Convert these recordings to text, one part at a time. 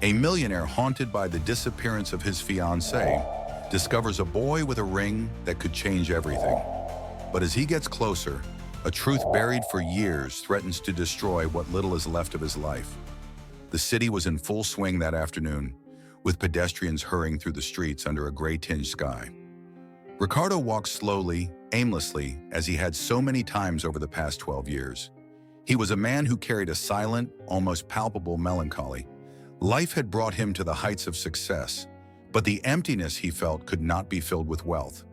A millionaire haunted by the disappearance of his fiancée discovers a boy with a ring that could change everything. But as he gets closer, a truth buried for years threatens to destroy what little is left of his life. The city was in full swing that afternoon, with pedestrians hurrying through the streets under a gray-tinged sky. Ricardo walked slowly, aimlessly, as he had so many times over the past 12 years. He was a man who carried a silent, almost palpable melancholy. Life had brought him to the heights of success, but the emptiness he felt could not be filled with wealth.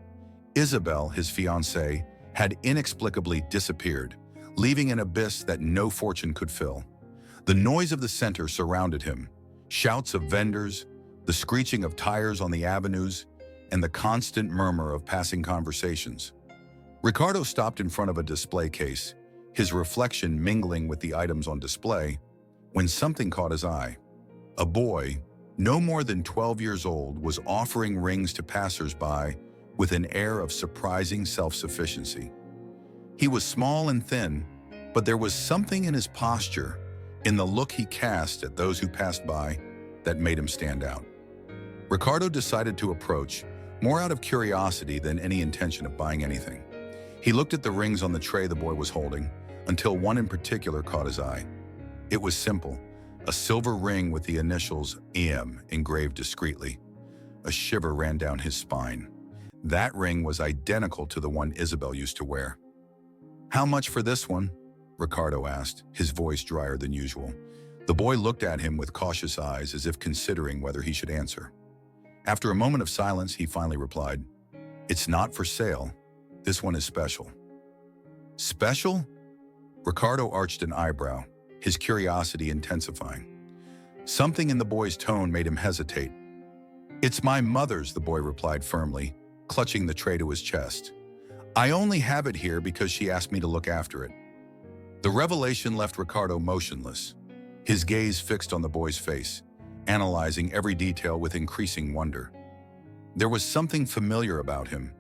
Isabel, his fiancée, had inexplicably disappeared, leaving an abyss that no fortune could fill. The noise of the center surrounded him, shouts of vendors, the screeching of tires on the avenues, and the constant murmur of passing conversations. Ricardo stopped in front of a display case, his reflection mingling with the items on display, when something caught his eye. A boy, no more than 12 years old, was offering rings to passers-by with an air of surprising self-sufficiency. He was small and thin, but there was something in his posture, in the look he cast at those who passed by, that made him stand out. Ricardo decided to approach, more out of curiosity than any intention of buying anything. He looked at the rings on the tray the boy was holding, until one in particular caught his eye. It was simple, a silver ring with the initials EM engraved discreetly. A shiver ran down his spine. That ring was identical to the one Isabel used to wear. "How much for this one?" Ricardo asked, his voice drier than usual. The boy looked at him with cautious eyes, as if considering whether he should answer. After a moment of silence, he finally replied, "It's not for sale. This one is special." "Special?" Ricardo arched an eyebrow, his curiosity intensifying. Something in the boy's tone made him hesitate. "It's my mother's," the boy replied firmly, clutching the tray to his chest. "I only have it here because she asked me to look after it." The revelation left Ricardo motionless, his gaze fixed on the boy's face, analyzing every detail with increasing wonder. There was something familiar about him,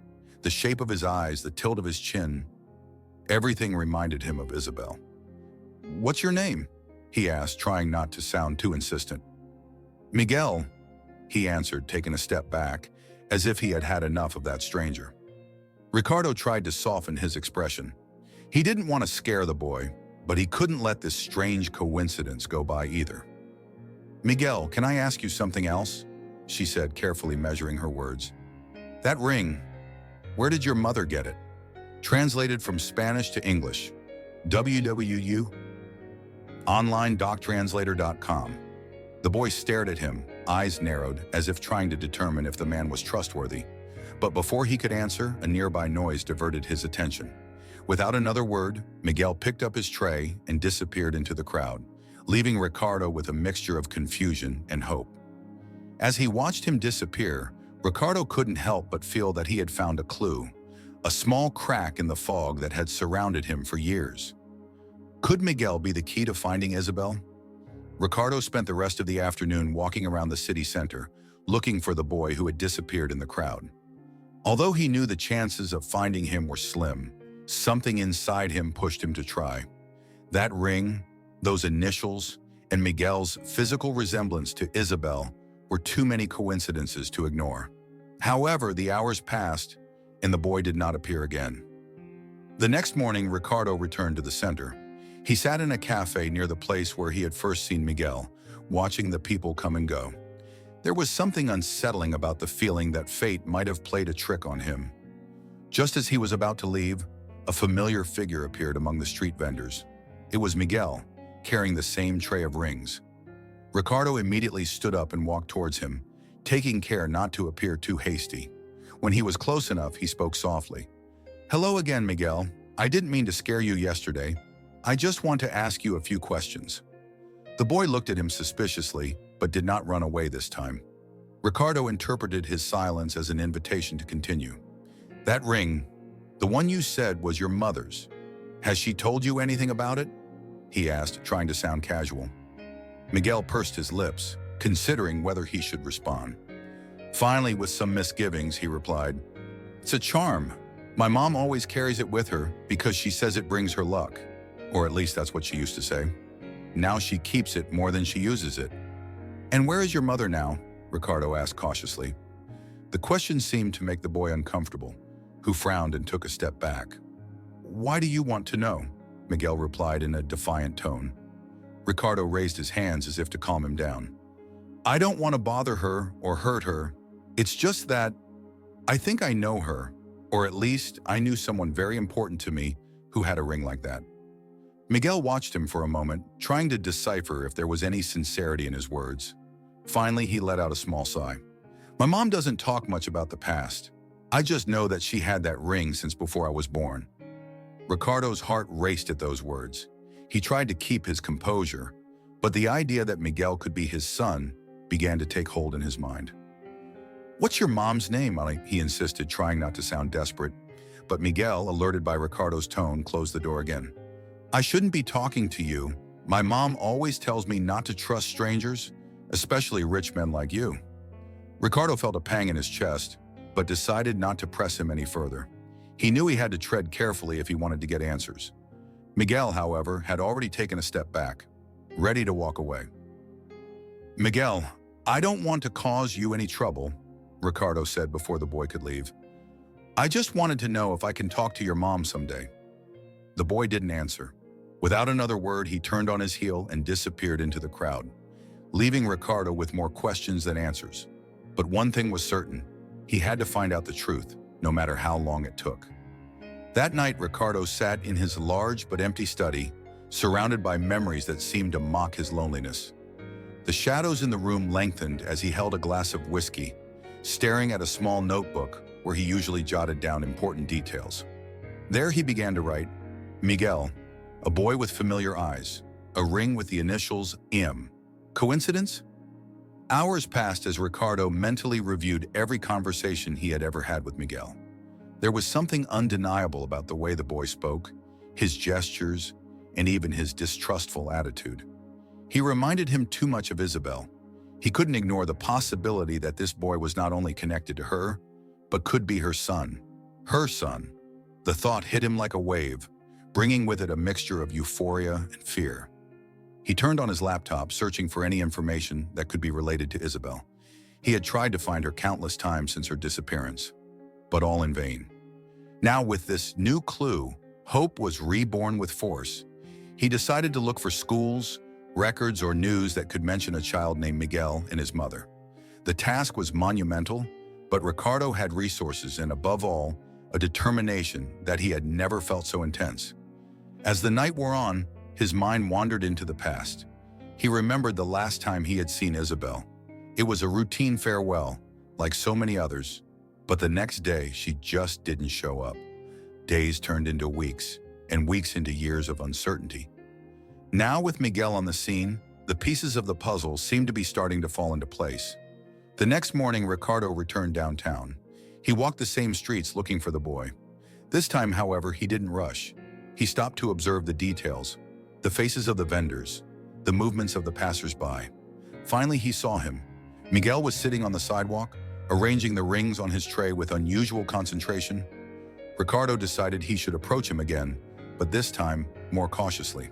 the shape of his eyes, the tilt of his chin. Everything reminded him of Isabel. "What's your name?" he asked, trying not to sound too insistent. "Miguel," he answered, taking a step back, as if he had had enough of that stranger. Ricardo tried to soften his expression. He didn't want to scare the boy, but he couldn't let this strange coincidence go by either. "Miguel, can I ask you something else?" she said, carefully measuring her words. "That ring, where did your mother get it?" Translated from Spanish to English. www. onlinedoctranslator.com. The boy stared at him, eyes narrowed, as if trying to determine if the man was trustworthy. But before he could answer, a nearby noise diverted his attention. Without another word, Miguel picked up his tray and disappeared into the crowd, leaving Ricardo with a mixture of confusion and hope. As he watched him disappear, Ricardo couldn't help but feel that he had found a clue, a small crack in the fog that had surrounded him for years. Could Miguel be the key to finding Isabel? Ricardo spent the rest of the afternoon walking around the city center, looking for the boy who had disappeared in the crowd. Although he knew the chances of finding him were slim, something inside him pushed him to try. That ring, those initials, and Miguel's physical resemblance to Isabel were too many coincidences to ignore. However, the hours passed, and the boy did not appear again. The next morning, Ricardo returned to the center. He sat in a cafe near the place where he had first seen Miguel, watching the people come and go. There was something unsettling about the feeling that fate might have played a trick on him. Just as he was about to leave, a familiar figure appeared among the street vendors. It was Miguel, carrying the same tray of rings. Ricardo immediately stood up and walked towards him, taking care not to appear too hasty. When he was close enough, he spoke softly. "Hello again, Miguel. I didn't mean to scare you yesterday. I just want to ask you a few questions." The boy looked at him suspiciously, but did not run away this time. Ricardo interpreted his silence as an invitation to continue. "That ring, the one you said was your mother's. Has she told you anything about it?" he asked, trying to sound casual. Miguel pursed his lips, considering whether he should respond. Finally, with some misgivings, he replied, "It's a charm. My mom always carries it with her because she says it brings her luck. Or at least that's what she used to say. Now she keeps it more than she uses it." "And where is your mother now?" Ricardo asked cautiously. The question seemed to make the boy uncomfortable, who frowned and took a step back. "Why do you want to know?" Miguel replied in a defiant tone. Ricardo raised his hands as if to calm him down. "I don't want to bother her or hurt her. It's just that I think I know her, or at least I knew someone very important to me who had a ring like that." Miguel watched him for a moment, trying to decipher if there was any sincerity in his words. Finally, he let out a small sigh. "My mom doesn't talk much about the past. I just know that she had that ring since before I was born." Ricardo's heart raced at those words. He tried to keep his composure, but the idea that Miguel could be his son began to take hold in his mind. "What's your mom's name?" he insisted, trying not to sound desperate. But Miguel, alerted by Ricardo's tone, closed the door again. "I shouldn't be talking to you. My mom always tells me not to trust strangers, especially rich men like you." Ricardo felt a pang in his chest, but decided not to press him any further. He knew he had to tread carefully if he wanted to get answers. Miguel, however, had already taken a step back, ready to walk away. "Miguel, I don't want to cause you any trouble," Ricardo said before the boy could leave. "I just wanted to know if I can talk to your mom someday." The boy didn't answer. Without another word, he turned on his heel and disappeared into the crowd, leaving Ricardo with more questions than answers. But one thing was certain: he had to find out the truth, no matter how long it took. That night, Ricardo sat in his large but empty study, surrounded by memories that seemed to mock his loneliness. The shadows in the room lengthened as he held a glass of whiskey, staring at a small notebook where he usually jotted down important details. There he began to write, "Miguel, a boy with familiar eyes, a ring with the initials M. Coincidence?" Hours passed as Ricardo mentally reviewed every conversation he had ever had with Miguel. There was something undeniable about the way the boy spoke, his gestures, and even his distrustful attitude. He reminded him too much of Isabel. He couldn't ignore the possibility that this boy was not only connected to her, but could be her son. Her son. The thought hit him like a wave, bringing with it a mixture of euphoria and fear. He turned on his laptop, searching for any information that could be related to Isabel. He had tried to find her countless times since her disappearance, but all in vain. Now, with this new clue, hope was reborn with force. He decided to look for schools, records, or news that could mention a child named Miguel and his mother. The task was monumental, but Ricardo had resources and, above all, a determination that he had never felt so intense. As the night wore on, his mind wandered into the past. He remembered the last time he had seen Isabel. It was a routine farewell, like so many others, but the next day she just didn't show up. Days turned into weeks, and weeks into years of uncertainty. Now, with Miguel on the scene, the pieces of the puzzle seemed to be starting to fall into place. The next morning, Ricardo returned downtown. He walked the same streets looking for the boy. This time, however, he didn't rush. He stopped to observe the details, the faces of the vendors, the movements of the passers-by. Finally, he saw him. Miguel was sitting on the sidewalk, arranging the rings on his tray with unusual concentration. Ricardo decided he should approach him again, but this time more cautiously.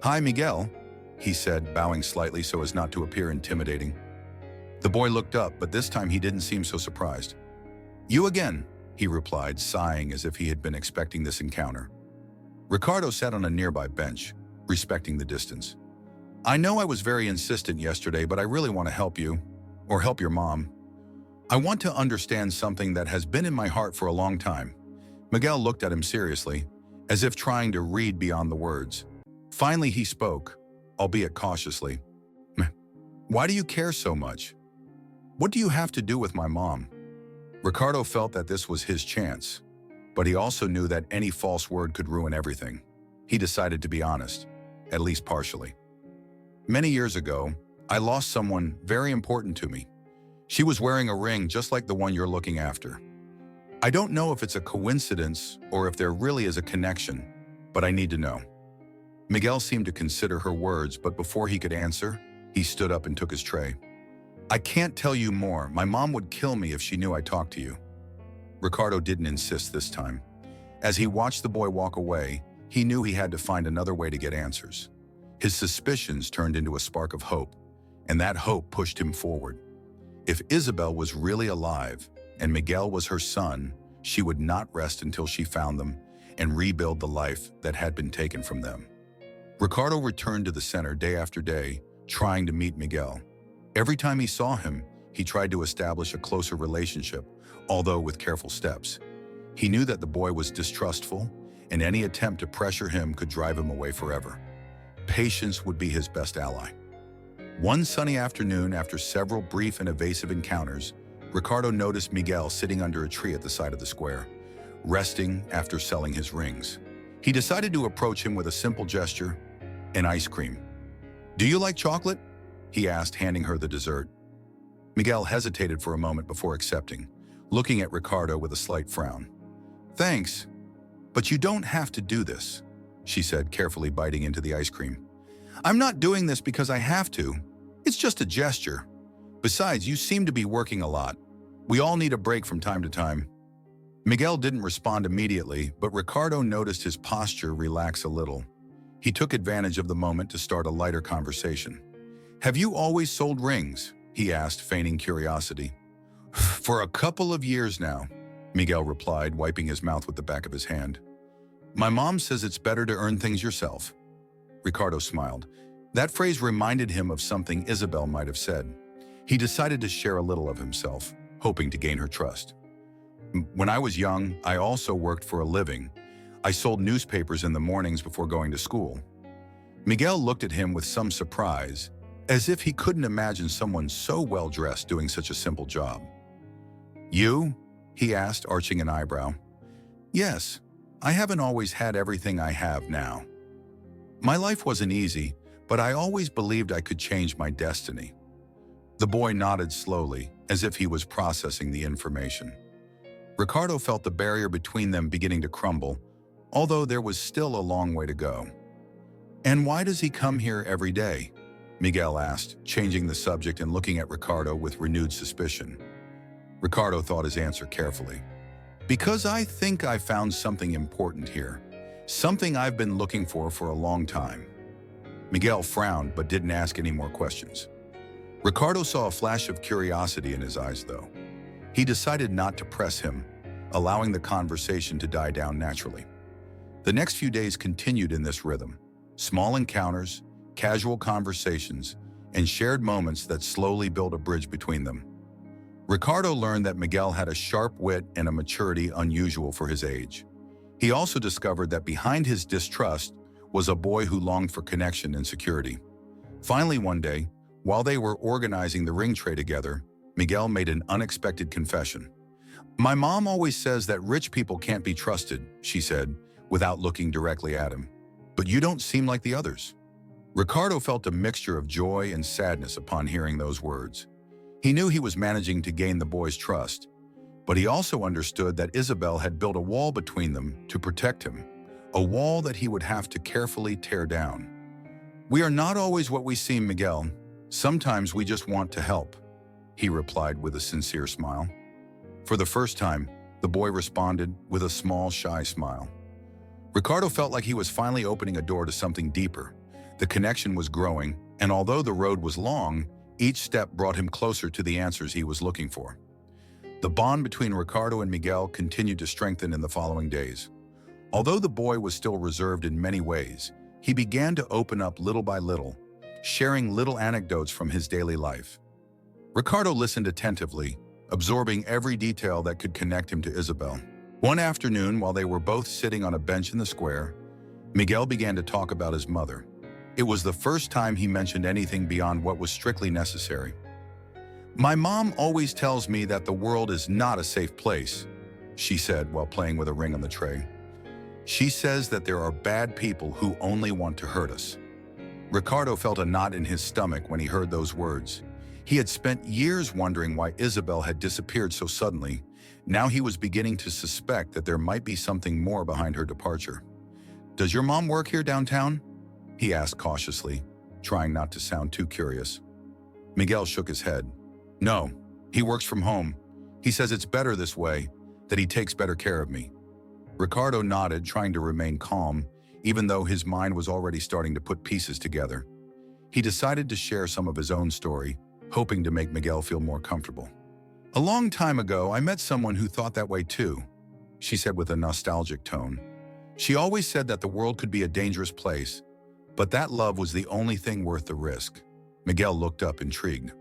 "Hi, Miguel," he said, bowing slightly so as not to appear intimidating. The boy looked up, but this time he didn't seem so surprised. "You again," he replied, sighing as if he had been expecting this encounter. Ricardo sat on a nearby bench, respecting the distance. "I know I was very insistent yesterday, but I really want to help you, or help your mom. I want to understand something that has been in my heart for a long time." Miguel looked at him seriously, as if trying to read beyond the words. Finally, he spoke, albeit cautiously. "Why do you care so much? What do you have to do with my mom?" Ricardo felt that this was his chance, but he also knew that any false word could ruin everything. He decided to be honest, at least partially. "Many years ago, I lost someone very important to me. She was wearing a ring just like the one you're looking after. I don't know if it's a coincidence or if there really is a connection, but I need to know." Miguel seemed to consider her words, but before he could answer, he stood up and took his tray. "I can't tell you more. My mom would kill me if she knew I talked to you." Ricardo didn't insist this time. As he watched the boy walk away, he knew he had to find another way to get answers. His suspicions turned into a spark of hope, and that hope pushed him forward. If Isabel was really alive and Miguel was her son, she would not rest until she found them and rebuild the life that had been taken from them. Ricardo returned to the center day after day, trying to meet Miguel. Every time he saw him, he tried to establish a closer relationship, although with careful steps. He knew that the boy was distrustful, and any attempt to pressure him could drive him away forever. Patience would be his best ally. One sunny afternoon, after several brief and evasive encounters, Ricardo noticed Miguel sitting under a tree at the side of the square, resting after selling his rings. He decided to approach him with a simple gesture, an ice cream. "Do you like chocolate?" he asked, handing her the dessert. Miguel hesitated for a moment before accepting, looking at Ricardo with a slight frown. "Thanks, but you don't have to do this," she said, carefully biting into the ice cream. "I'm not doing this because I have to. It's just a gesture. Besides, you seem to be working a lot. We all need a break from time to time." Miguel didn't respond immediately, but Ricardo noticed his posture relax a little. He took advantage of the moment to start a lighter conversation. "Have you always sold rings?" he asked, feigning curiosity. "For a couple of years now," Miguel replied, wiping his mouth with the back of his hand. "My mom says it's better to earn things yourself." Ricardo smiled. That phrase reminded him of something Isabel might have said. He decided to share a little of himself, hoping to gain her trust. "When I was young, I also worked for a living. I sold newspapers in the mornings before going to school." Miguel looked at him with some surprise, as if he couldn't imagine someone so well-dressed doing such a simple job. "You?" he asked, arching an eyebrow. "Yes, I haven't always had everything I have now. My life wasn't easy, but I always believed I could change my destiny." The boy nodded slowly, as if he was processing the information. Ricardo felt the barrier between them beginning to crumble, although there was still a long way to go. "And why does he come here every day?" Miguel asked, changing the subject and looking at Ricardo with renewed suspicion. Ricardo thought his answer carefully. "Because I think I found something important here. Something I've been looking for a long time." Miguel frowned but didn't ask any more questions. Ricardo saw a flash of curiosity in his eyes, though. He decided not to press him, allowing the conversation to die down naturally. The next few days continued in this rhythm. Small encounters, casual conversations, and shared moments that slowly built a bridge between them. Ricardo learned that Miguel had a sharp wit and a maturity unusual for his age. He also discovered that behind his distrust was a boy who longed for connection and security. Finally, one day, while they were organizing the ring tray together, Miguel made an unexpected confession. "My mom always says that rich people can't be trusted," she said, without looking directly at him. "But you don't seem like the others." Ricardo felt a mixture of joy and sadness upon hearing those words. He knew he was managing to gain the boy's trust, but he also understood that Isabel had built a wall between them to protect him, a wall that he would have to carefully tear down. "We are not always what we seem, Miguel. Sometimes we just want to help," he replied with a sincere smile. For the first time, the boy responded with a small, shy smile. Ricardo felt like he was finally opening a door to something deeper. The connection was growing, and although the road was long, each step brought him closer to the answers he was looking for. The bond between Ricardo and Miguel continued to strengthen in the following days. Although the boy was still reserved in many ways, he began to open up little by little, sharing little anecdotes from his daily life. Ricardo listened attentively, absorbing every detail that could connect him to Isabel. One afternoon, while they were both sitting on a bench in the square, Miguel began to talk about his mother. It was the first time he mentioned anything beyond what was strictly necessary. "My mom always tells me that the world is not a safe place," she said while playing with a ring on the tray. "She says that there are bad people who only want to hurt us." Ricardo felt a knot in his stomach when he heard those words. He had spent years wondering why Isabel had disappeared so suddenly. Now he was beginning to suspect that there might be something more behind her departure. "Does your mom work here downtown?" he asked cautiously, trying not to sound too curious. Miguel shook his head. "No, he works from home. He says it's better this way, that he takes better care of me." Ricardo nodded, trying to remain calm, even though his mind was already starting to put pieces together. he decided to share some of his own story, hoping to make Miguel feel more comfortable. "A long time ago, I met someone who thought that way too," she said with a nostalgic tone. "She always said that the world could be a dangerous place, but that love was the only thing worth the risk." Miguel looked up, intrigued.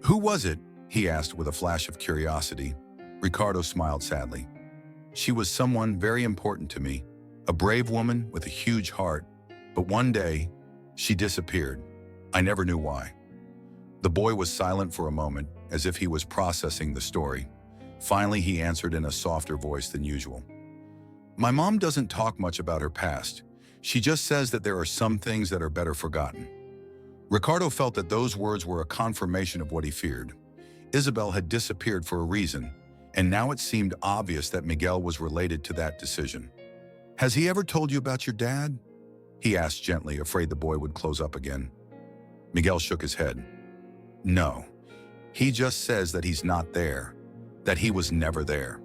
"Who was it?" he asked with a flash of curiosity. Ricardo smiled sadly. "She was someone very important to me, a brave woman with a huge heart, but one day, she disappeared. I never knew why." The boy was silent for a moment, as if he was processing the story. Finally, he answered in a softer voice than usual. "My mom doesn't talk much about her past. She just says that there are some things that are better forgotten." Ricardo felt that those words were a confirmation of what he feared. Isabel had disappeared for a reason, and now it seemed obvious that Miguel was related to that decision. "Has he ever told you about your dad?" he asked gently, afraid the boy would close up again. Miguel shook his head. "No, he just says that he's not there, that he was never there."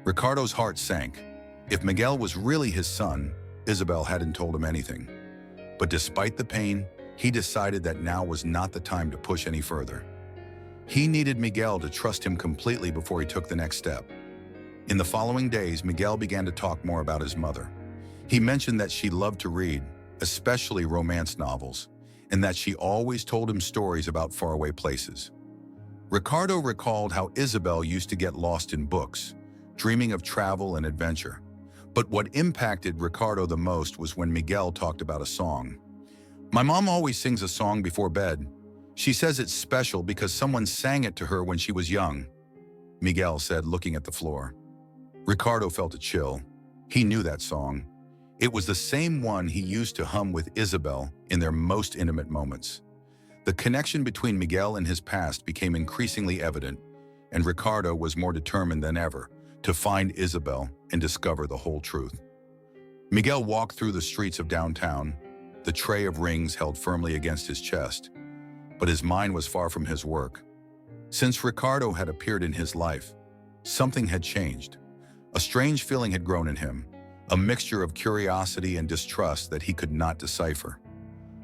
Ricardo's heart sank. If Miguel was really his son, Isabel hadn't told him anything. But despite the pain, he decided that now was not the time to push any further. He needed Miguel to trust him completely before he took the next step. In the following days, Miguel began to talk more about his mother. He mentioned that she loved to read, especially romance novels, and that she always told him stories about faraway places. Ricardo recalled how Isabel used to get lost in books, dreaming of travel and adventure. But what impacted Ricardo the most was when Miguel talked about a song. "My mom always sings a song before bed. She says it's special because someone sang it to her when she was young," Miguel said, looking at the floor. Ricardo felt a chill. He knew that song. It was the same one he used to hum with Isabel in their most intimate moments. The connection between Miguel and his past became increasingly evident, and Ricardo was more determined than ever to find Isabel and discover the whole truth. Miguel walked through the streets of downtown, the tray of rings held firmly against his chest, but his mind was far from his work. Since Ricardo had appeared in his life, something had changed. A strange feeling had grown in him, a mixture of curiosity and distrust that he could not decipher.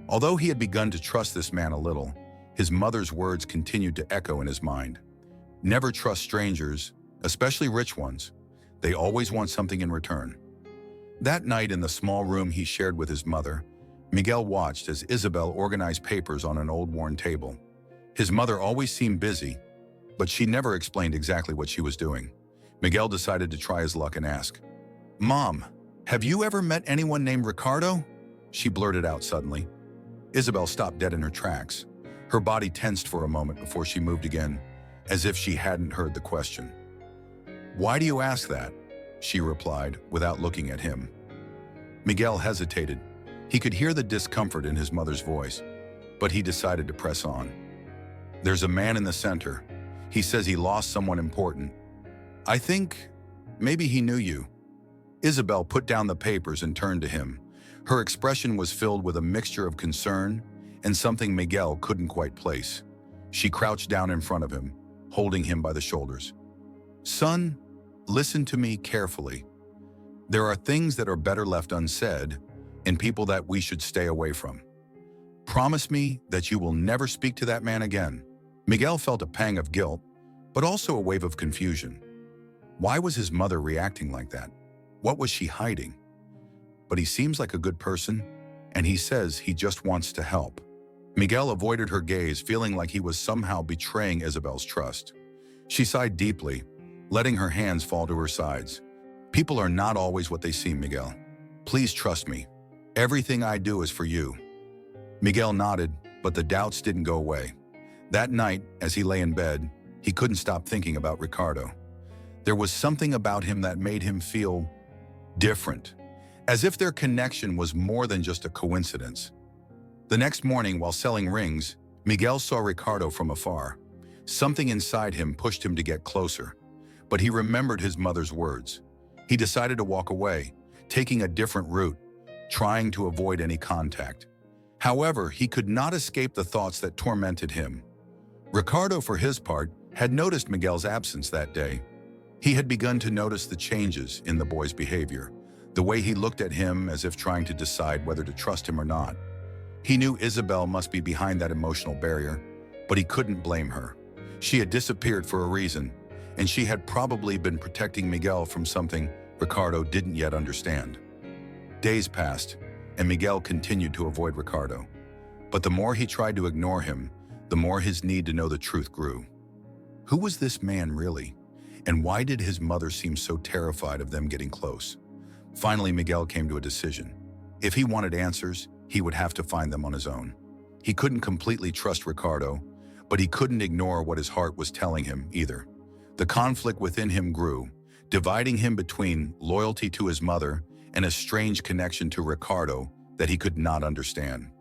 Although he had begun to trust this man a little, his mother's words continued to echo in his mind. "Never trust strangers, especially rich ones. They always want something in return." That night in the small room he shared with his mother, Miguel watched as Isabel organized papers on an old worn table. His mother always seemed busy, but she never explained exactly what she was doing. Miguel decided to try his luck and ask, "Mom, have you ever met anyone named Ricardo?" she blurted out suddenly. Isabel stopped dead in her tracks. Her body tensed for a moment before she moved again, as if she hadn't heard the question. "Why do you ask that?" she replied, without looking at him. Miguel hesitated. He could hear the discomfort in his mother's voice, but he decided to press on. "There's a man in the center. He says he lost someone important. I think maybe he knew you." Isabel put down the papers and turned to him. Her expression was filled with a mixture of concern and something Miguel couldn't quite place. She crouched down in front of him, holding him by the shoulders. "Son, listen to me carefully. There are things that are better left unsaid and people that we should stay away from. Promise me that you will never speak to that man again." Miguel felt a pang of guilt, but also a wave of confusion. Why was his mother reacting like that? What was she hiding? But he seems like a good person, and he says he just wants to help. Miguel avoided her gaze, feeling like he was somehow betraying Isabel's trust. She sighed deeply, letting her hands fall to her sides. "People are not always what they seem, Miguel. Please trust me. Everything I do is for you." Miguel nodded, but the doubts didn't go away. That night, as he lay in bed, he couldn't stop thinking about Ricardo. There was something about him that made him feel different, as if their connection was more than just a coincidence. The next morning, while selling rings, Miguel saw Ricardo from afar. Something inside him pushed him to get closer, but he remembered his mother's words. He decided to walk away, taking a different route, trying to avoid any contact. However, he could not escape the thoughts that tormented him. Ricardo, for his part, had noticed Miguel's absence that day. He had begun to notice the changes in the boy's behavior, the way he looked at him as if trying to decide whether to trust him or not. He knew Isabel must be behind that emotional barrier, but he couldn't blame her. She had disappeared for a reason, and she had probably been protecting Miguel from something Ricardo didn't yet understand. Days passed, and Miguel continued to avoid Ricardo. But the more he tried to ignore him, the more his need to know the truth grew. Who was this man really? And why did his mother seem so terrified of them getting close? Finally, Miguel came to a decision. If he wanted answers, he would have to find them on his own. He couldn't completely trust Ricardo, but he couldn't ignore what his heart was telling him either. The conflict within him grew, dividing him between loyalty to his mother and a strange connection to Ricardo that he could not understand.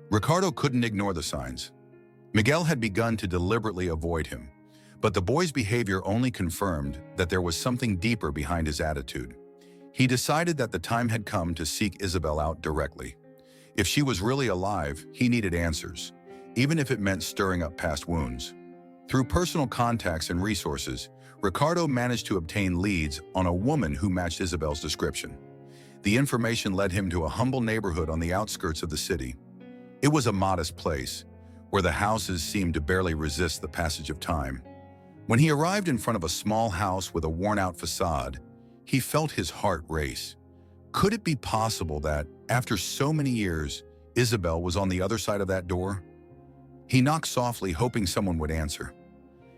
Ricardo couldn't ignore the signs. Miguel had begun to deliberately avoid him, but the boy's behavior only confirmed that there was something deeper behind his attitude. He decided that the time had come to seek Isabel out directly. If she was really alive, he needed answers, even if it meant stirring up past wounds. Through personal contacts and resources, Ricardo managed to obtain leads on a woman who matched Isabel's description. The information led him to a humble neighborhood on the outskirts of the city. It was a modest place, where the houses seemed to barely resist the passage of time. When he arrived in front of a small house with a worn-out facade, he felt his heart race. Could it be possible that, after so many years, Isabel was on the other side of that door? He knocked softly, hoping someone would answer.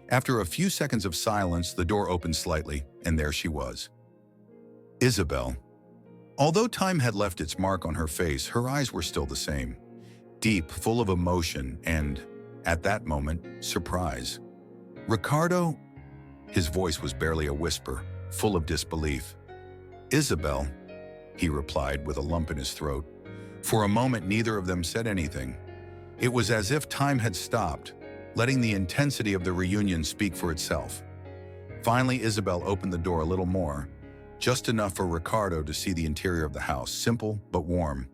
After a few seconds of silence, the door opened slightly, and there she was. Isabel. Although time had left its mark on her face, her eyes were still the same, deep, full of emotion and, at that moment, surprise. Ricardo? His voice was barely a whisper, full of disbelief. Isabel, he replied with a lump in his throat. For a moment, neither of them said anything. It was as if time had stopped, letting the intensity of the reunion speak for itself. Finally, Isabel opened the door a little more, just enough for Ricardo to see the interior of the house, simple but warm.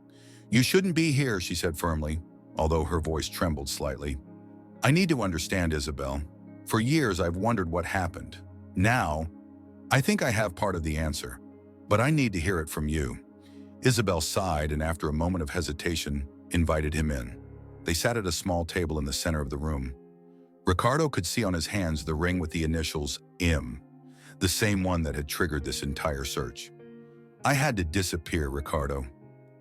"You shouldn't be here," she said firmly, although her voice trembled slightly. "I need to understand, Isabel. For years I've wondered what happened. Now, I think I have part of the answer, but I need to hear it from you." Isabel sighed and, after a moment of hesitation, invited him in. They sat at a small table in the center of the room. Ricardo could see on his hands the ring with the initials M, the same one that had triggered this entire search. "I had to disappear, Ricardo.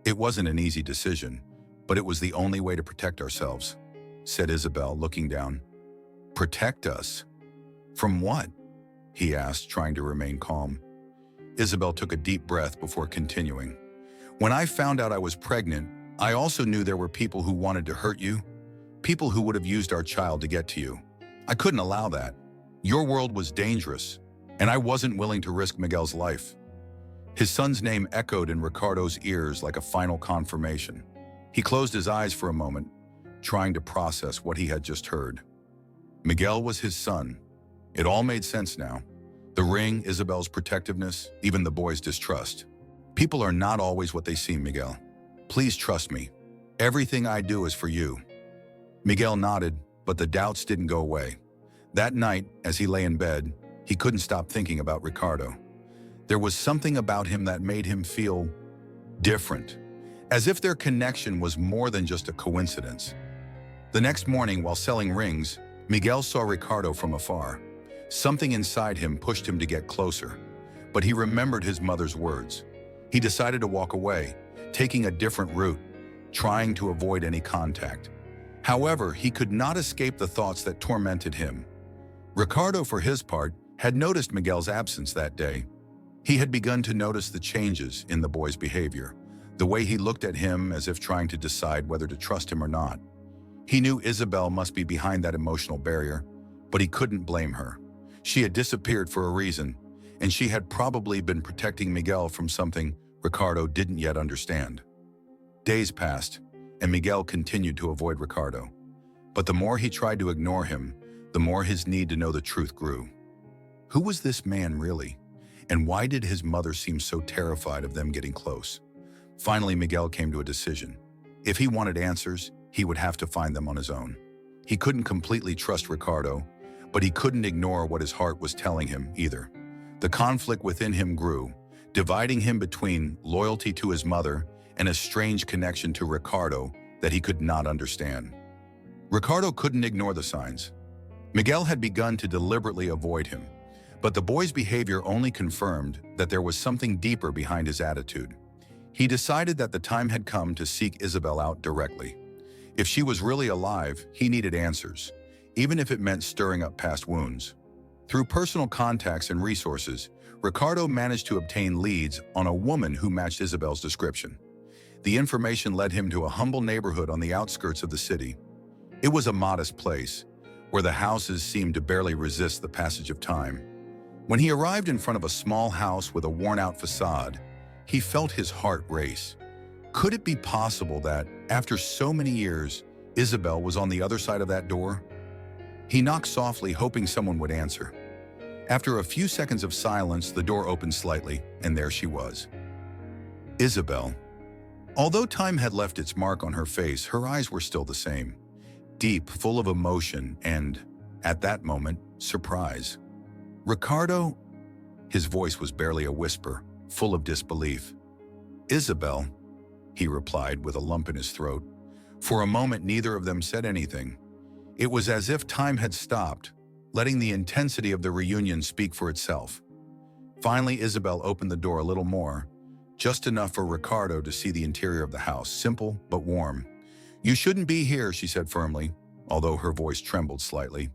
It wasn't an easy decision, but it was the only way to protect ourselves," said Isabel, looking down. "Protect us? From what?" he asked, trying to remain calm. Isabel took a deep breath before continuing. "When I found out I was pregnant, I also knew there were people who wanted to hurt you, people who would have used our child to get to you. I couldn't allow that. Your world was dangerous, and I wasn't willing to risk Miguel's life." His son's name echoed in Ricardo's ears like a final confirmation. He closed his eyes for a moment, trying to process what he had just heard. Miguel was his son. It all made sense now. The ring, Isabel's protectiveness, even the boy's distrust. People are not always what they seem, Miguel. Please trust me. Everything I do is for you. Miguel nodded, but the doubts didn't go away. That night, as he lay in bed, he couldn't stop thinking about Ricardo. There was something about him that made him feel different, as if their connection was more than just a coincidence. The next morning, while selling rings, Miguel saw Ricardo from afar. Something inside him pushed him to get closer, but he remembered his mother's words. He decided to walk away, taking a different route, trying to avoid any contact. However, he could not escape the thoughts that tormented him. Ricardo, for his part, had noticed Miguel's absence that day. He had begun to notice the changes in the boy's behavior, the way he looked at him as if trying to decide whether to trust him or not. He knew Isabel must be behind that emotional barrier, but he couldn't blame her. She had disappeared for a reason, and she had probably been protecting Miguel from something Ricardo didn't yet understand. Days passed, and Miguel continued to avoid Ricardo. But the more he tried to ignore him, the more his need to know the truth grew. Who was this man really? And why did his mother seem so terrified of them getting close? Finally, Miguel came to a decision. If he wanted answers, he would have to find them on his own. He couldn't completely trust Ricardo, but he couldn't ignore what his heart was telling him either. The conflict within him grew, dividing him between loyalty to his mother and a strange connection to Ricardo that that he could not understand. Ricardo couldn't ignore the signs. Miguel had begun to deliberately avoid him, but the boy's behavior only confirmed that there was something deeper behind his attitude. He decided that the time had come to seek Isabel out directly. If she was really alive, he needed answers, even if it meant stirring up past wounds. Through personal contacts and resources, Ricardo managed to obtain leads on a woman who matched Isabel's description. The information led him to a humble neighborhood on the outskirts of the city. It was a modest place, where the houses seemed to barely resist the passage of time. When he arrived in front of a small house with a worn-out facade, he felt his heart race. Could it be possible that, after so many years, Isabel was on the other side of that door? He knocked softly, hoping someone would answer. After a few seconds of silence, the door opened slightly, and there she was. Isabel. Although time had left its mark on her face, her eyes were still the same. Deep, full of emotion, and, at that moment, surprise. "Ricardo?" His voice was barely a whisper, full of disbelief. "Isabel," he replied with a lump in his throat. For a moment, neither of them said anything. It was as if time had stopped, letting the intensity of the reunion speak for itself. Finally, Isabel opened the door a little more, just enough for Ricardo to see the interior of the house, simple but warm. "You shouldn't be here," she said firmly, although her voice trembled slightly.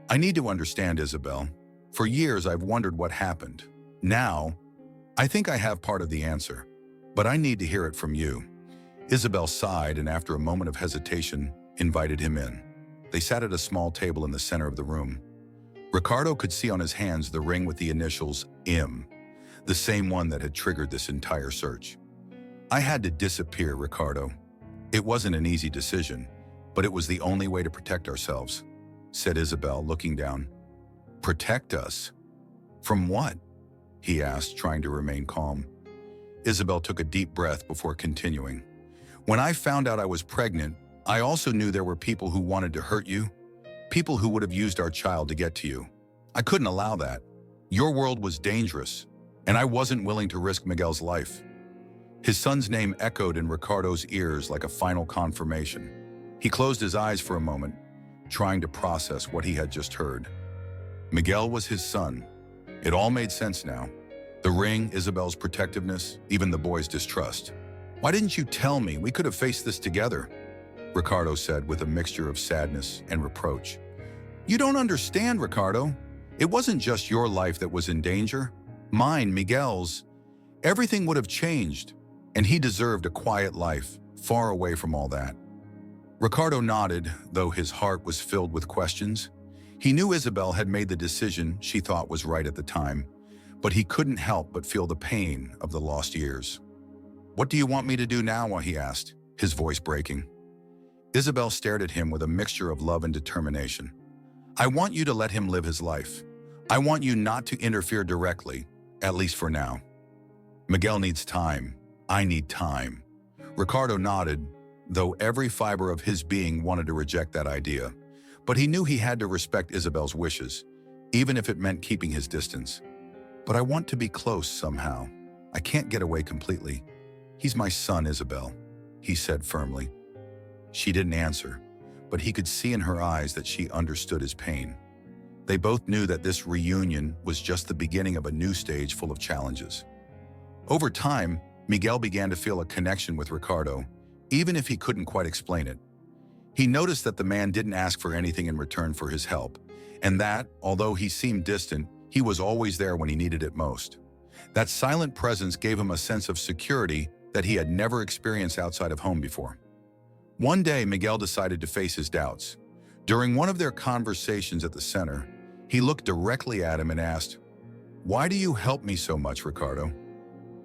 "I need to understand, Isabel. For years I've wondered what happened. Now, I think I have part of the answer, but I need to hear it from you." Isabel sighed and, after a moment of hesitation, invited him in. They sat at a small table in the center of the room. Ricardo could see on his hands the ring with the initials M, the same one that had triggered this entire search. "I had to disappear, Ricardo. It wasn't an easy decision, but it was the only way to protect ourselves," said Isabel, looking down. "Protect us? From what?" he asked, trying to remain calm. Isabel took a deep breath before continuing. "When I found out I was pregnant, I also knew there were people who wanted to hurt you, people who would have used our child to get to you. I couldn't allow that. Your world was dangerous, and I wasn't willing to risk Miguel's life." His son's name echoed in Ricardo's ears like a final confirmation. He closed his eyes for a moment, trying to process what he had just heard. Miguel was his son. It all made sense now. The ring, Isabel's protectiveness, even the boy's distrust. "Why didn't you tell me? We could have faced this together," Ricardo said with a mixture of sadness and reproach. "You don't understand, Ricardo. It wasn't just your life that was in danger. Mine, Miguel's. Everything would have changed, and he deserved a quiet life, far away from all that." Ricardo nodded, though his heart was filled with questions. He knew Isabel had made the decision she thought was right at the time, but he couldn't help but feel the pain of the lost years. "What do you want me to do now?" he asked, his voice breaking. Isabel stared at him with a mixture of love and determination. "I want you to let him live his life. I want you not to interfere directly, at least for now. Miguel needs time. I need time." Ricardo nodded, though every fiber of his being wanted to reject that idea. But he knew he had to respect Isabel's wishes, even if it meant keeping his distance. "But I want to be close somehow. I can't get away completely. He's my son, Isabel," he said firmly. She didn't answer, but he could see in her eyes that she understood his pain. They both knew that this reunion was just the beginning of a new stage full of challenges. Over time, Miguel began to feel a connection with Ricardo, even if he couldn't quite explain it. He noticed that the man didn't ask for anything in return for his help, and that, although he seemed distant, he was always there when he needed it most. That silent presence gave him a sense of security that he had never experienced outside of home before. One day, Miguel decided to face his doubts. During one of their conversations at the center, he looked directly at him and asked, "Why do you help me so much, Ricardo?"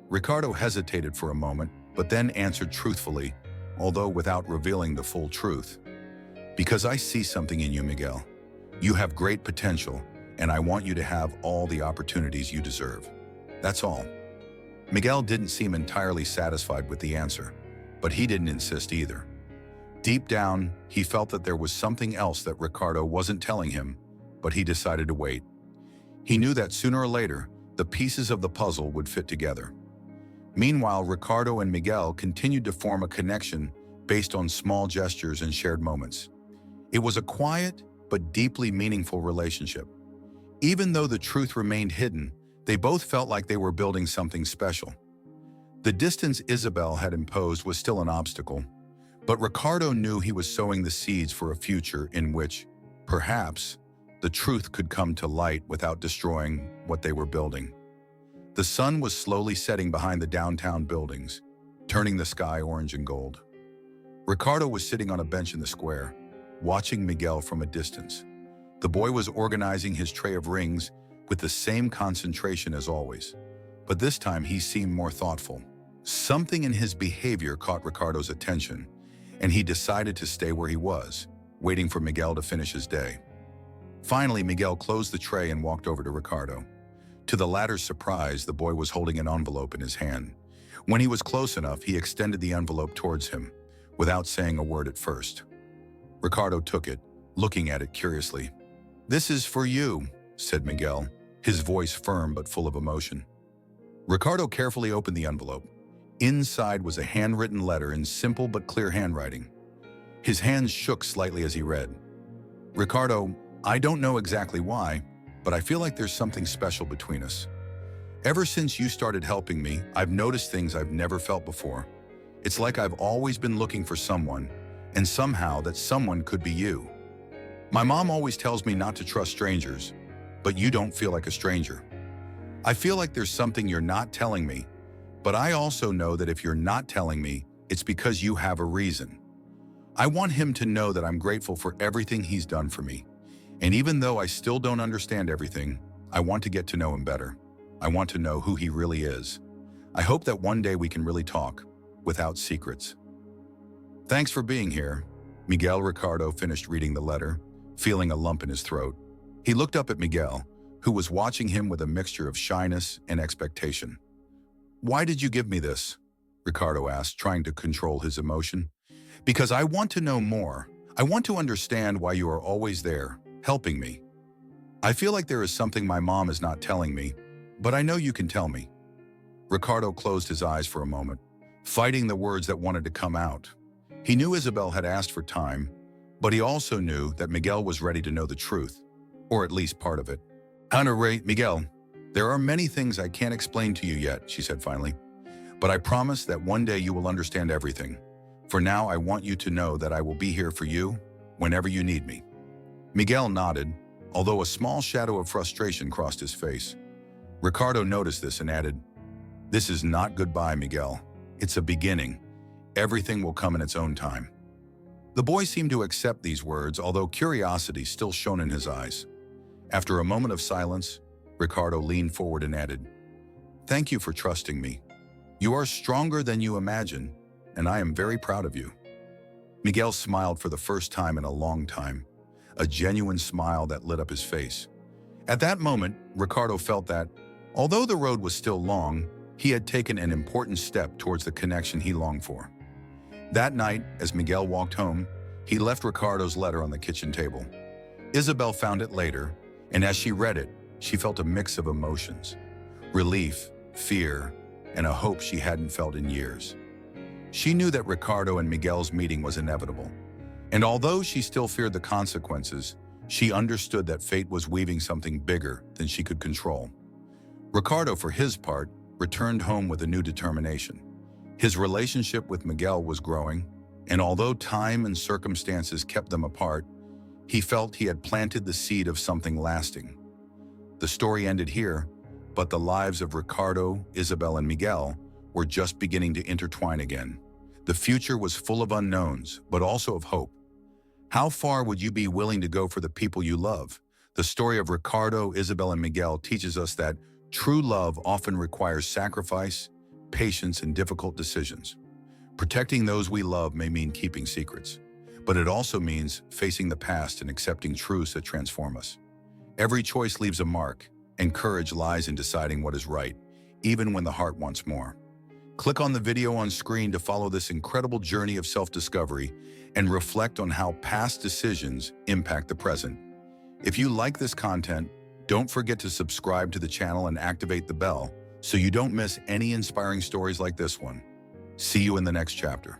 Ricardo hesitated for a moment, but then answered truthfully, although without revealing the full truth. "Because I see something in you, Miguel. You have great potential, and I want you to have all the opportunities you deserve. That's all." Miguel didn't seem entirely satisfied with the answer, but he didn't insist either. Deep down, he felt that there was something else that Ricardo wasn't telling him, but he decided to wait. He knew that sooner or later, the pieces of the puzzle would fit together. Meanwhile, Ricardo and Miguel continued to form a connection based on small gestures and shared moments. It was a quiet but deeply meaningful relationship. Even though the truth remained hidden, they both felt like they were building something special. The distance Isabel had imposed was still an obstacle, but Ricardo knew he was sowing the seeds for a future in which, perhaps, the truth could come to light without destroying what they were building. The sun was slowly setting behind the downtown buildings, turning the sky orange and gold. Ricardo was sitting on a bench in the square, watching Miguel from a distance. The boy was organizing his tray of rings with the same concentration as always, but this time he seemed more thoughtful. Something in his behavior caught Ricardo's attention, and he decided to stay where he was, waiting for Miguel to finish his day. Finally, Miguel closed the tray and walked over to Ricardo. To the latter's surprise, the boy was holding an envelope in his hand. When he was close enough, he extended the envelope towards him, without saying a word at first. Ricardo took it, looking at it curiously. "This is for you," said Miguel, his voice firm but full of emotion. Ricardo carefully opened the envelope. Inside was a handwritten letter in simple but clear handwriting. His hands shook slightly as he read. "Ricardo, I don't know exactly why, but I feel like there's something special between us. Ever since you started helping me, I've noticed things I've never felt before. It's like I've always been looking for someone, and somehow that someone could be you. My mom always tells me not to trust strangers, but you don't feel like a stranger. I feel like there's something you're not telling me, but I also know that if you're not telling me, it's because you have a reason. I want him to know that I'm grateful for everything he's done for me. And even though I still don't understand everything, I want to get to know him better. I want to know who he really is. I hope that one day we can really talk, without secrets. Thanks for being here." Miguel Ricardo finished reading the letter, feeling a lump in his throat. He looked up at Miguel, who was watching him with a mixture of shyness and expectation. "Why did you give me this?" Ricardo asked, trying to control his emotion. "Because I want to know more. I want to understand why you are always there, helping me. I feel like there is something my mom is not telling me, but I know you can tell me." Ricardo closed his eyes for a moment, fighting the words that wanted to come out. He knew Isabel had asked for time, but he also knew that Miguel was ready to know the truth, or at least part of it. "Miguel, there are many things I can't explain to you yet," she said finally, "but I promise that one day you will understand everything. For now, I want you to know that I will be here for you whenever you need me." Miguel nodded, although a small shadow of frustration crossed his face. Ricardo noticed this and added, "This is not goodbye, Miguel. It's a beginning. Everything will come in its own time." The boy seemed to accept these words, although curiosity still shone in his eyes. After a moment of silence, Ricardo leaned forward and added, "Thank you for trusting me. You are stronger than you imagine, and I am very proud of you." Miguel smiled for the first time in a long time, a genuine smile that lit up his face. At that moment, Ricardo felt that, although the road was still long, he had taken an important step towards the connection he longed for. That night, as Miguel walked home, he left Ricardo's letter on the kitchen table. Isabel found it later, and as she read it, she felt a mix of emotions: relief, fear, and a hope she hadn't felt in years. She knew that Ricardo and Miguel's meeting was inevitable, and although she still feared the consequences, she understood that fate was weaving something bigger than she could control. Ricardo, for his part, returned home with a new determination. His relationship with Miguel was growing, and although time and circumstances kept them apart, he felt he had planted the seed of something lasting. The story ended here, but the lives of Ricardo, Isabel, and Miguel were just beginning to intertwine again. The future was full of unknowns, but also of hope. How far would you be willing to go for the people you love? The story of Ricardo, Isabel, and Miguel teaches us that true love often requires sacrifice, patience, and difficult decisions. Protecting those we love may mean keeping secrets, but it also means facing the past and accepting truths that transform us. Every choice leaves a mark, and courage lies in deciding what is right, even when the heart wants more. Click on the video on screen to follow this incredible journey of self-discovery and reflect on how past decisions impact the present. If you like this content, don't forget to subscribe to the channel and activate the bell so you don't miss any inspiring stories like this one. See you in the next chapter.